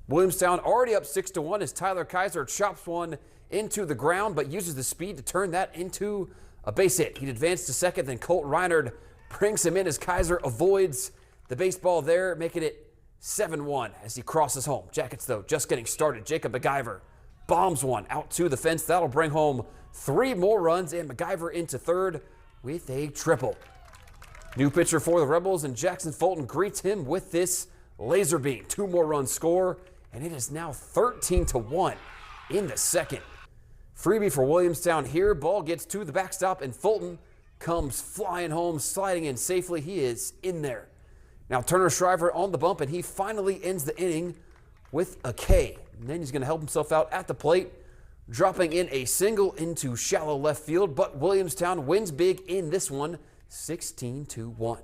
Williamstown already up 6-1 as Tyler Kaiser chops one into the ground, but uses the speed to turn that into a base hit. He'd advance to second, then Colt Reinard brings him in as Kaiser avoids the baseball there, making it 7-1 as he crosses home. Jackets, though, just getting started. Jacob McIver bombs one out to the fence. That'll bring home 3 more runs, and McIver into third with a triple. New pitcher for the Rebels, and Jackson Fulton greets him with this laser beam. 2 more runs score, and it is now 13-1 in the second. Freebie for Williamstown here. Ball gets to the backstop, and Fulton comes flying home, sliding in safely. He is in there. Now Turner Shriver on the bump, and he finally ends the inning with a K. And then he's going to help himself out at the plate, dropping in a single into shallow left field. But Williamstown wins big in this one, 16-1.